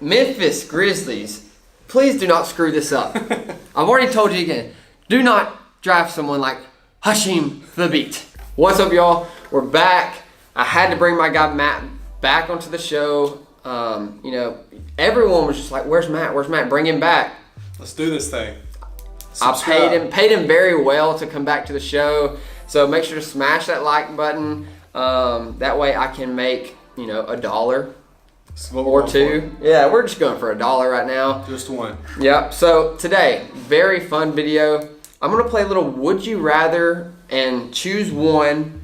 Memphis Grizzlies, please do not screw this up. I've already told you again. Do not draft someone like Hasheem Thabeet. What's up, y'all? We're back. I had to bring my guy Matt back onto the show. Everyone was just like, "Where's Matt? Where's Matt? Bring him back." Let's do this thing. Subscribe. I paid him very well to come back to the show. So make sure to smash that like button. That way I can make $1 or two. Yeah, we're just going for $1 right now. Just one. Yep. So today, very fun video. I'm gonna play a little Would You Rather and choose one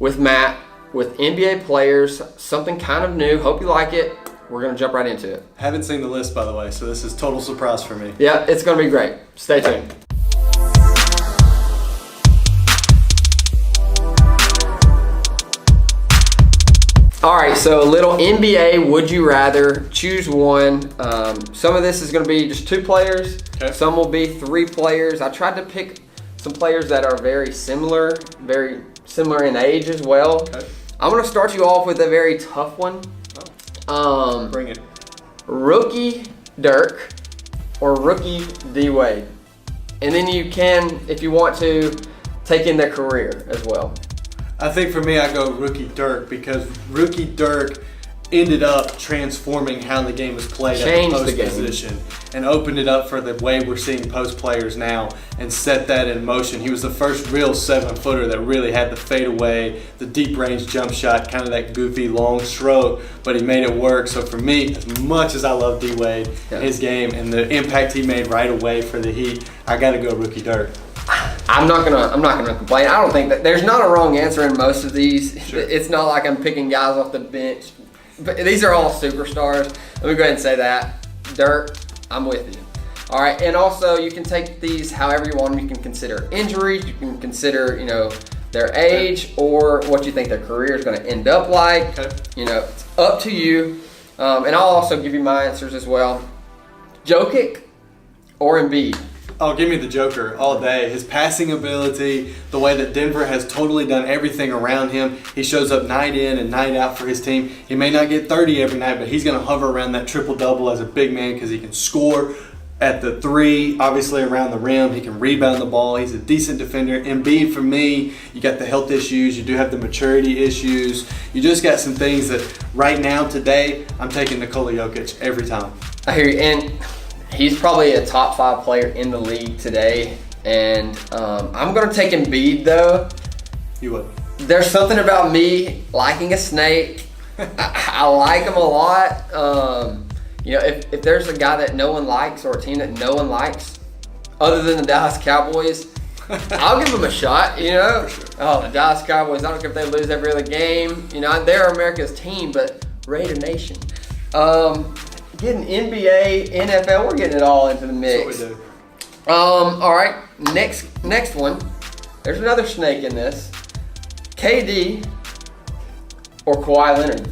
with Matt with NBA players. Something kind of new. Hope you like it. We're gonna jump right into it. Haven't seen the list, by the way, so this is total surprise for me. Yeah, it's gonna be great. Stay tuned. All right, so a little NBA Would You Rather, choose one. Some of this is gonna be just 2 players. Okay. Some will be 3 players. I tried to pick some players that are very similar in age as well. Okay. I'm gonna start you off with a very tough one. Bring it. Rookie Dirk or rookie D Wade. And then you can, if you want to, take in their career as well. I think for me, I go rookie Dirk because rookie Dirk ended up transforming how the game is played at the post position and opened it up for the way we're seeing post players now and set that in motion. He was the first real 7-footer that really had the fadeaway, the deep range jump shot, kind of that goofy long stroke, but he made it work. So for me, as much as I love D Wade, his game and the impact he made right away for the Heat, I got to go rookie Dirk. I'm not gonna complain. I don't think that there's not a wrong answer in most of these. Sure. It's not like I'm picking guys off the bench. But these are all superstars. Let me go ahead and say that. Dirk, I'm with you. All right, and also you can take these however you want them. You can consider injuries. You can consider, their age or what you think their career is going to end up like. Okay. It's up to you. And I'll also give you my answers as well. Jokic or Embiid? Oh, give me the Joker all day. His passing ability, the way that Denver has totally done everything around him. He shows up night in and night out for his team. He may not get 30 every night, but he's going to hover around that triple-double as a big man because he can score at the 3, obviously around the rim. He can rebound the ball. He's a decent defender. Embiid, for me, you got the health issues. You do have the maturity issues. You just got some things that right now, today, I'm taking Nikola Jokic every time. I hear you. And he's probably a top 5 player in the league today, and I'm going to take Embiid though. You would? There's something about me liking a snake. I like him a lot. If there's a guy that no one likes or a team that no one likes, other than the Dallas Cowboys, I'll give them a shot. For sure. Oh, the Dallas Cowboys! I don't care if they lose every other game. They're America's team, but Raider Nation. Getting NBA, NFL, we're getting it all into the mix. That's what we do. All right, next one. There's another snake in this. KD or Kawhi Leonard?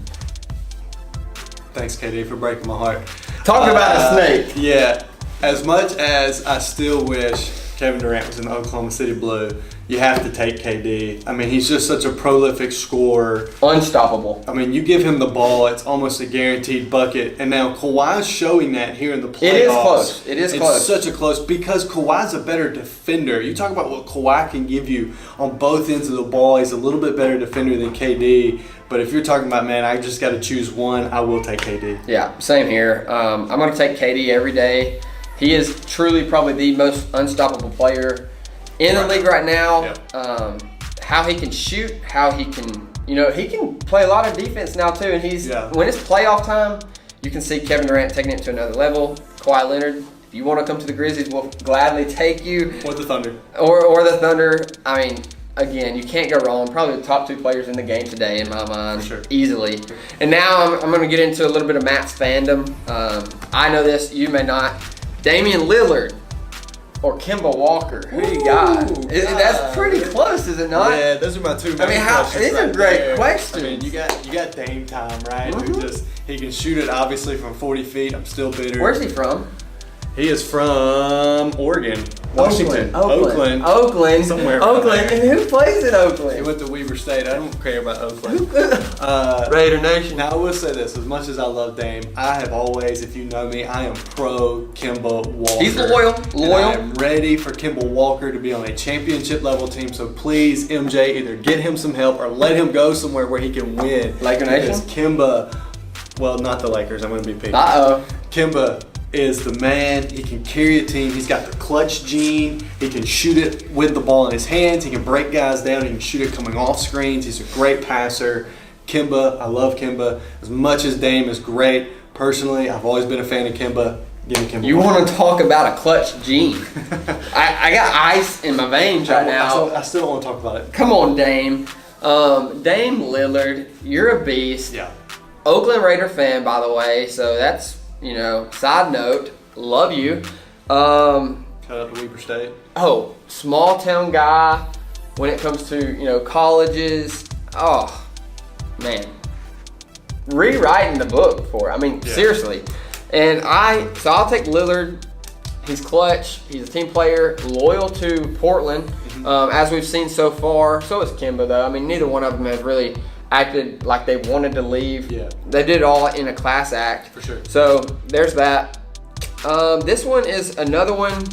Thanks, KD, for breaking my heart. Talk about a snake. Yeah, as much as I still wish Kevin Durant was in the Oklahoma City Blue, you have to take KD. I mean, he's just such a prolific scorer. Unstoppable. I mean, you give him the ball, it's almost a guaranteed bucket. And now Kawhi's showing that here in the playoffs. It is close. It's close. It's such a close because Kawhi's a better defender. You talk about what Kawhi can give you on both ends of the ball. He's a little bit better defender than KD. But if you're talking about, man, I just got to choose one, I will take KD. Yeah, same here. I'm going to take KD every day. He is truly probably the most unstoppable player in the league right now. Yep. How he can shoot, how he can, he can play a lot of defense now too. And when it's playoff time, you can see Kevin Durant taking it to another level. Kawhi Leonard, if you want to come to the Grizzlies, we'll gladly take you. Or the Thunder. Or the Thunder. I mean, again, you can't go wrong. Probably the top 2 players in the game today, in my mind, sure. Easily. And now I'm going to get into a little bit of Matt's fandom. I know this, you may not. Damian Lillard or Kemba Walker? Who do you got? That's pretty close, is it not? Yeah, those are my 2 main questions. These are great questions. I mean, you got Dame time, right? Mm-hmm. He can shoot it obviously from 40 feet. I'm still bitter. Where's he from? He is from Oregon. Washington. Oakland. Somewhere Oakland. And who plays in He Oakland? went to Weber State. I don't care about Oakland. Raider Nation. Now I will say this: as much as I love Dame, I have always, if you know me, I am pro Kemba Walker. He's loyal. And I am ready for Kemba Walker to be on a championship level team. So please, MJ, either get him some help or let him go somewhere where he can win. Laker Nation? Because Kemba, well, not the Lakers. I'm going to be picky. Uh-oh. Kemba is the man. He can carry a team. He's got the clutch gene. He can shoot it with the ball in his hands. He can break guys down. He can shoot it coming off screens. He's a great passer. Kemba, I love Kemba. As much as Dame is great, personally, I've always been a fan of Kemba. Give me Kemba. You want to talk about a clutch gene? I got ice in my veins right now. I still don't want to talk about it. Come on, Dame. Dame Lillard, you're a beast. Yeah. Oakland Raider fan, by the way. So that's, side note. Love you. Shout out to Weber State. Oh, small town guy when it comes to, colleges. Oh, man. Rewriting the book for it. I mean, seriously. And I'll take Lillard. He's clutch. He's a team player, loyal to Portland, as we've seen so far. So is Kemba, though. I mean, neither one of them has really acted like they wanted to leave. Yeah. They did it all in a class act. For sure. So there's that. This one is another one.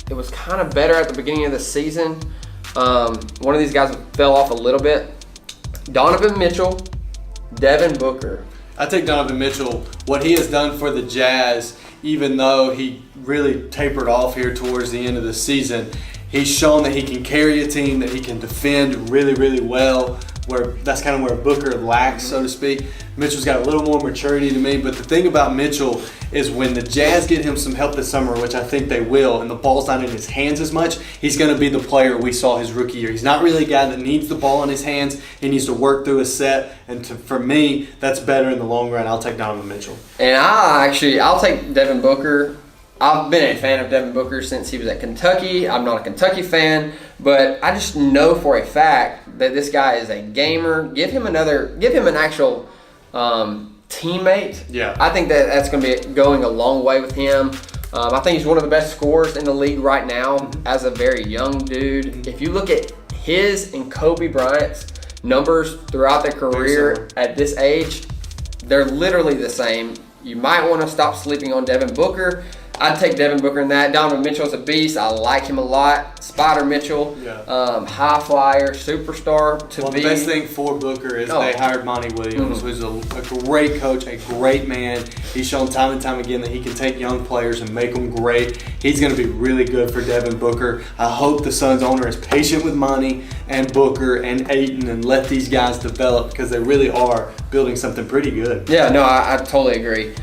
It was kind of better at the beginning of the season. One of these guys fell off a little bit. Donovan Mitchell, Devin Booker. I take Donovan Mitchell. What he has done for the Jazz, even though he really tapered off here towards the end of the season, he's shown that he can carry a team, that he can defend really, really well. Where that's kind of where Booker lacks, so to speak. Mitchell's got a little more maturity to me, but the thing about Mitchell is when the Jazz get him some help this summer, which I think they will, and the ball's not in his hands as much, he's going to be the player we saw his rookie year. He's not really a guy that needs the ball in his hands. He needs to work through his set, and for me, that's better in the long run. I'll take Donovan Mitchell. And I'll take Devin Booker. I've been a fan of Devin Booker since he was at Kentucky. I'm not a Kentucky fan, but I just know for a fact that this guy is a gamer. Give him an actual teammate. Yeah. I think that's going to be going a long way with him. I think he's one of the best scorers in the league right now as a very young dude. If you look at his and Kobe Bryant's numbers throughout their career at this age, they're literally the same. You might want to stop sleeping on Devin Booker. I'd take Devin Booker in that. Donovan Mitchell's a beast. I like him a lot. Spider Mitchell, high flyer, superstar to be. The best thing for Booker is they hired Monty Williams, who's a great coach, a great man. He's shown time and time again that he can take young players and make them great. He's going to be really good for Devin Booker. I hope the Suns owner is patient with Monty and Booker and Ayton and let these guys develop because they really are building something pretty good. Yeah, no, I totally agree.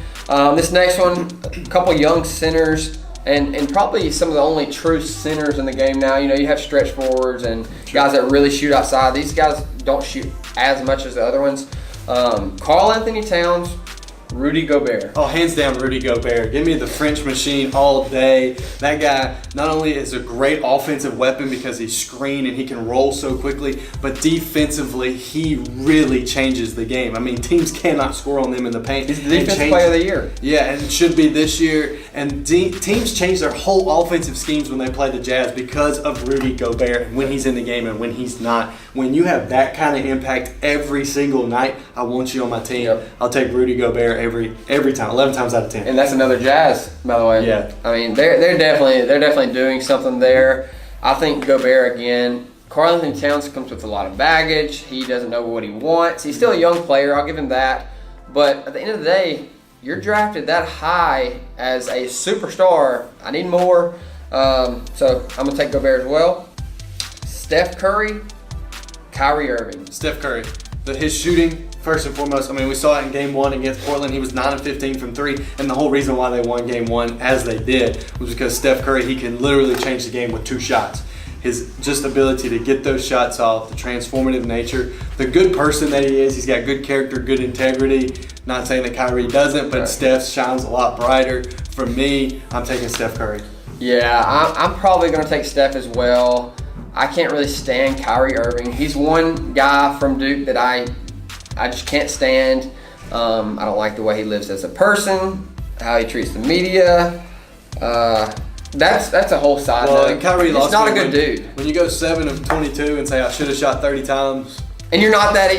This next one, a couple young centers, and probably some of the only true centers in the game now. You have stretch forwards and guys that really shoot outside. These guys don't shoot as much as the other ones. Karl Anthony Towns, Rudy Gobert. Oh, hands down, Rudy Gobert. Give me the French machine all day. That guy not only is a great offensive weapon because he's screened and he can roll so quickly, but defensively, he really changes the game. I mean, teams cannot score on them in the paint. He's the defensive player of the year. Yeah, and it should be this year. And teams change their whole offensive schemes when they play the Jazz because of Rudy Gobert and when he's in the game and when he's not. When you have that kind of impact every single night, I want you on my team. Yep. I'll take Rudy Gobert every time, 11 times out of 10. And that's another Jazz, by the way. Yeah. I mean, they're definitely doing something there. I think Gobert again. Karl Anthony Towns comes with a lot of baggage. He doesn't know what he wants. He's still a young player. I'll give him that. But at the end of the day, you're drafted that high as a superstar. I need more. So I'm going to take Gobert as well. Steph Curry, Kyrie Irving. Steph Curry. His shooting, first and foremost, I mean, we saw it in Game 1 against Portland. He was 9 of 15 from 3, and the whole reason why they won Game 1, as they did, was because Steph Curry, he can literally change the game with 2 shots. His just ability to get those shots off, the transformative nature, the good person that he is. He's got good character, good integrity. Not saying that Kyrie doesn't, but Steph shines a lot brighter. For me, I'm taking Steph Curry. Yeah, I'm probably going to take Steph as well. I can't really stand Kyrie Irving. He's one guy from Duke that I just can't stand. I don't like the way he lives as a person, how he treats the media. That's a whole side Well, note. and Kyrie He's lost not a me good dude. When you go 7 of 22 and say I should have shot 30 times, And you're not that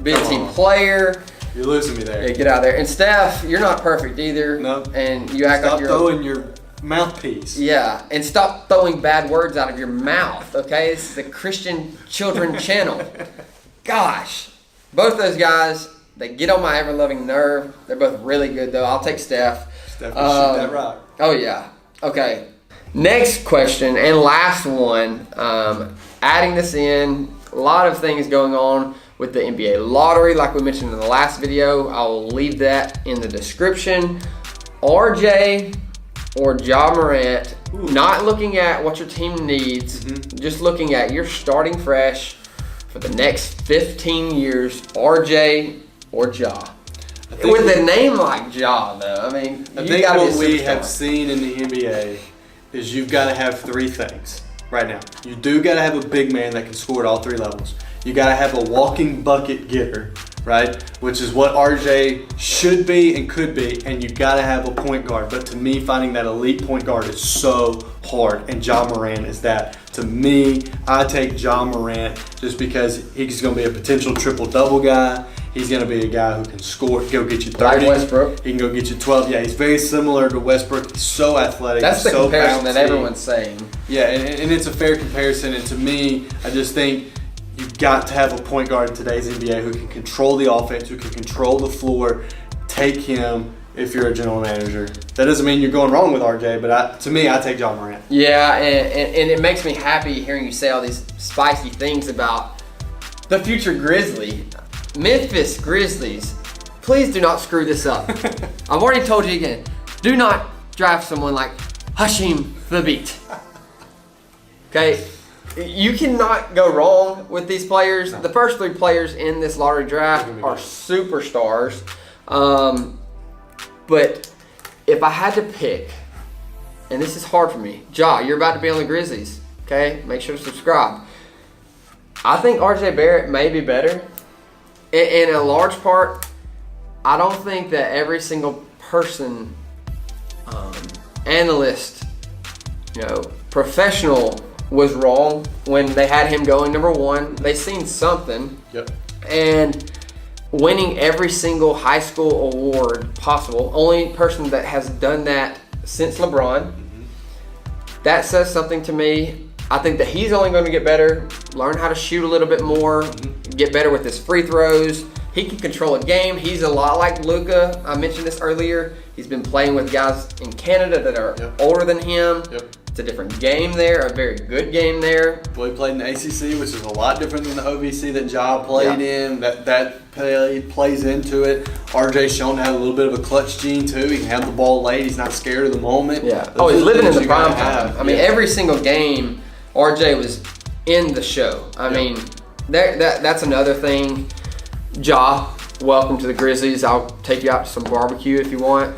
be a Come team on. player. you're losing me there. Yeah, get out of there. And Steph, you're not perfect either. No. And you act Stop like you're throwing your mouthpiece. Yeah, and stop throwing bad words out of your mouth, okay? This is the Christian Children channel. Gosh. Both those guys, they get on my ever-loving nerve. They're both really good, though. I'll take Steph. Steph will shoot that rock. Oh, yeah. Okay. Next question and last one. Adding this in, a lot of things going on with the NBA lottery, like we mentioned in the last video. I will leave that in the description. RJ or Ja Morant, not looking at what your team needs, just looking at you're starting fresh for the next 15 years, RJ or Ja. With a name like Ja, though, I mean, I you think gotta what be a we superstar. have seen in the NBA is you've got to have 3 things right now. You do got to have a big man that can score at all 3 levels. You got to have a walking bucket getter, right? Which is what RJ should be and could be, and you got to have a point guard. But to me, finding that elite point guard is so hard, and Ja Morant is that. To me, I take Ja Morant just because he's going to be a potential triple-double guy. He's going to be a guy who can score, go get you 30. Like Westbrook. He can go get you 12. Yeah, he's very similar to Westbrook. He's so athletic. That's the so comparison that bouncy. everyone's saying. Yeah, and it's a fair comparison. And to me, I just think you've got to have a point guard in today's NBA who can control the offense, who can control the floor. Take him if you're a general manager. That doesn't mean you're going wrong with RJ, but to me, I take Ja Morant. Yeah, and it makes me happy hearing you say all these spicy things about the future Grizzly. Memphis Grizzlies, please do not screw this up. I've already told you again, do not draft someone like Hashim Thabit. Okay, you cannot go wrong with these players. The first 3 players in this lottery draft are superstars. But if I had to pick, and this is hard for me, Ja, you're about to be on the Grizzlies, okay? Make sure to subscribe. I think RJ Barrett may be better. In a large part, I don't think that every single person, analyst, professional was wrong when they had him going number 1. They seen something. Yep. And winning every single high school award possible. Only person that has done that since LeBron. That says something to me. I think that he's only going to get better, learn how to shoot a little bit more, get better with his free throws. He can control a game. He's a lot like Luka. I mentioned this earlier. He's been playing with guys in Canada that are older than him. Yep. It's a different game there, a very good game there. Well, he played in the ACC, which is a lot different than the OVC that Ja played in. That plays into it. RJ's shown to have a little bit of a clutch gene too. He can have the ball late. He's not scared of the moment. Yeah. Those He's are living in things the you prime gotta time. I mean, every single game, RJ was in the show. I mean, that's another thing. Ja, welcome to the Grizzlies. I'll take you out to some barbecue if you want.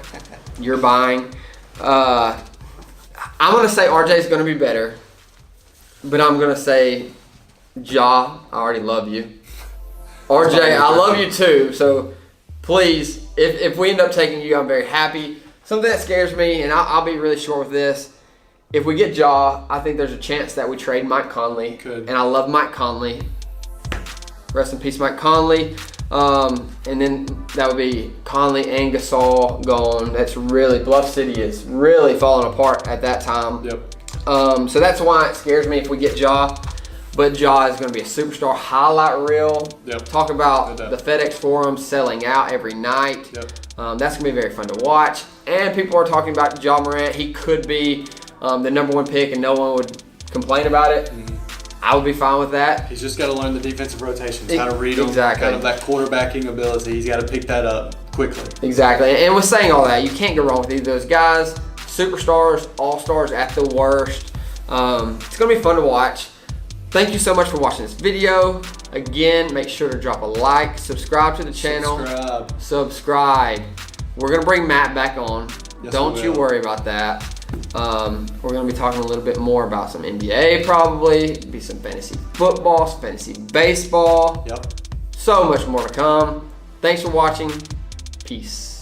You're buying. I'm going to say RJ's going to be better. But I'm going to say, Ja, I already love you. RJ, I love you too. So please, if we end up taking you, I'm very happy. Something that scares me, and I'll be really short with this. If we get Ja, I think there's a chance that we trade Mike Conley. Could. And I love Mike Conley. Rest in peace, Mike Conley. And then that would be Conley and Gasol gone. That's really, Bluff City is really falling apart at that time. Yep. So that's why it scares me if we get Ja. But Ja is going to be a superstar highlight reel. Yep. Talk about No the doubt. FedEx Forum selling out every night. Yep. That's going to be very fun to watch. And people are talking about Ja Morant. He could be the number 1 pick and no one would complain about it. I would be fine with that. He's just got to learn the defensive rotations, how to read them, Exactly. kind of that quarterbacking ability. He's got to pick that up quickly. Exactly. And with saying all that, you can't go wrong with either of those guys. Superstars, all-stars at the worst. It's going to be fun to watch. Thank you so much for watching this video. Again, make sure to drop a like, subscribe to the channel. Subscribe. We're going to bring Matt back on. Yes, Don't we you will. worry about that. We're going to be talking a little bit more about some NBA probably, be some fantasy football, some fantasy baseball. Yep. So much more to come. Thanks for watching. Peace.